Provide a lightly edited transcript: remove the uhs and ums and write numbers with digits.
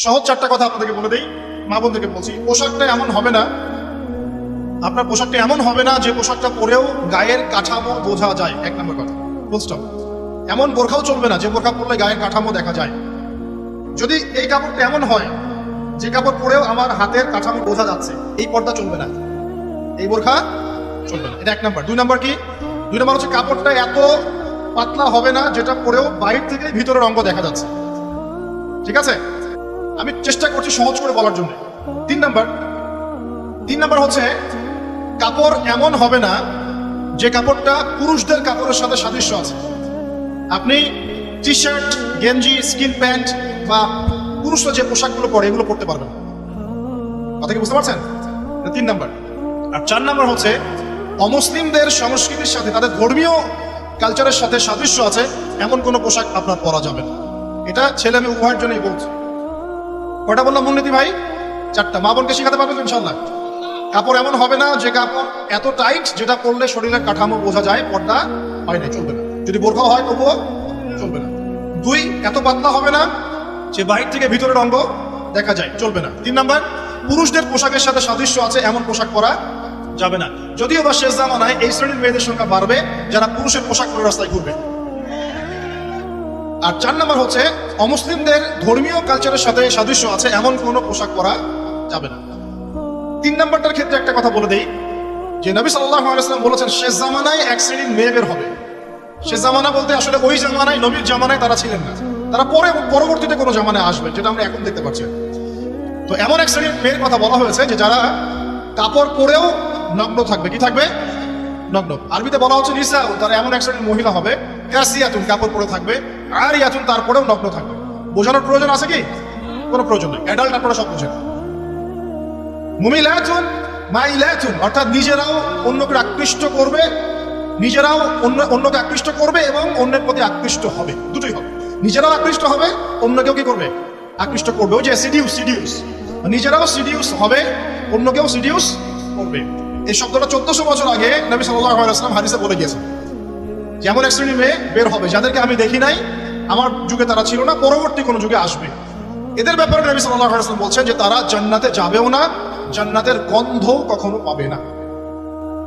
সহজ চারটা কথা আপনাদেরকে বলে দেই, মা বোনদেরকে বলছি। পোশাকটা এমন হবে না, আপনার পোশাকটা এমন হবে না যে পোশাকটা পরেও গায়ের কাঠামো বোঝা যায়। এক নম্বর কথা, ফুল স্টপ। এমন বোরখাও চলবে না যে বোরখা পরলে গায়ের কাঠামো দেখা যায়। যদি এই কাপড়টা এমন হয় যে কাপড় পরেও আমার হাতের কাঠামো বোঝা যাচ্ছে, এই পর্দা চলবে না, এই বোরখা চলবে না। এটা এক নম্বর। দুই নম্বর কি? দুই নম্বর হচ্ছে কাপড়টা এত পাতলা হবে না যেটা পরেও বাইরে থেকে ভিতরের অঙ্গ দেখা যাচ্ছে। ঠিক আছে, আমি চেষ্টা করছি সহজ করে বলার জন্য। তিন নাম্বার হচ্ছে কাপড় এমন হবে না যে কাপড়টা পুরুষদের কাপড়ের সাথে সাদৃশ্য আছে। আপনি টি শার্ট, গেঞ্জি, স্কিন প্যান্ট বা পুরুষরা যে পোশাকগুলো পরে এগুলো পরতে পারবেন। কথা কি বুঝতে পারছেন? তিন নাম্বার। আর চার নাম্বার হচ্ছে অমুসলিমদের সংস্কৃতির সাথে, তাদের ধর্মীয় কালচারের সাথে সাদৃশ্য আছে এমন কোনো পোশাক আপনার পরা যাবে না। এটা ছেলে মেয়ে উভয়ের জন্যই বলছি। কয়টা বললাম মূলনীতি ভাই? চারটা। মা বোনকে শেখাতে পারবেন ইনশাল্লাহ। কাপড় এমন হবে না যে কাপড় এত টাইট যেটা পরলে শরীরের কাঠামো বোঝা যায়, পর্দা হয় না, চলবে না। যদি বোরখাও হয় তবুও চলবে না। দুই, এত পাতলা হবে না যে বাইরে থেকে ভিতরের অঙ্গ দেখা যায়, চলবে না। তিন নাম্বার, পুরুষদের পোশাকের সাথে সাদৃশ্য আছে এমন পোশাক পরা যাবে না। যদিও বা শেষ জামানায় এই শ্রেণীর মেয়েদের সংখ্যা বাড়বে যারা পুরুষের পোশাক পরে রাস্তায় ঘুরবে। আর চার নাম্বার হচ্ছে অমুসলিমদের ধর্মীয় কালচারের সাথে সাদৃশ্য আছে এমন কোনো পোশাক পরা যাবে না। তিন নাম্বারটার ক্ষেত্রে একটা কথা বলে দেই যে নবী সাল্লাল্লাহু আলাইহি ওয়াসাল্লাম বলেছেন শেষ জামানায় এক শ্রেণীর মেয়ে বের হবে। শেষ জামানা বলতে আসলে ওই জামানায়, নবীর জামানায় তারা ছিলেন না, তারা পরবর্তীতে কোনো জামানায় আসবে, যেটা আমরা এখন দেখতে পাচ্ছি। তো এমন এক শ্রেণীর মেয়ের কথা বলা হয়েছে যে যারা কাপড় পরেও নগ্ন থাকবে। কি থাকবে? নগ্ন। আরবিতে বলা হচ্ছে নিসা, তারা এমন এক শ্রেণীর মহিলা হবে কাসিয়াতুন, কাপড় পরে থাকবে, আরিয়াতুন, তারপরেও নগ্ন থাকবে। বোঝানোর প্রয়োজন আছে কি? কোনো প্রয়োজন নেই, অ্যাডাল্ট আপনারা সব বোঝেন। মুমিলাতুন মাইলাতুন, অর্থাৎ নিজেরাও অন্যকে আকৃষ্ট করবে, নিজেরাও অন্যকে আকৃষ্ট করবে এবং অন্যের প্রতি আকৃষ্ট হবে। দুটোই হবে, নিজেরাও আকৃষ্ট হবে, অন্যকেও কি করবে? আকৃষ্ট করবে। ওই যে সিডিউস, নিজেরাও সিডিউস হবে, অন্যকেও সিডিউস করবে। এই শব্দটা 1400 বছর আগে নবী সাল্লাল্লাহু আলাইহি ওয়াসাল্লাম হাদিসে বলে গিয়েছেন যে এমন এক শ্রেণীর মেয়ে বের হবে যাদেরকে আমি দেখি নাই, আমার যুগে তারা ছিল না, পরবর্তী কোনো যুগে আসবে। এদের ব্যাপারে নবী সাল্লাল্লাহু আলাইহি ওয়াসাল্লাম বলছেন যে তারা জান্নাতে যাবেও না, জান্নাতের গন্ধ কখনো পাবে না।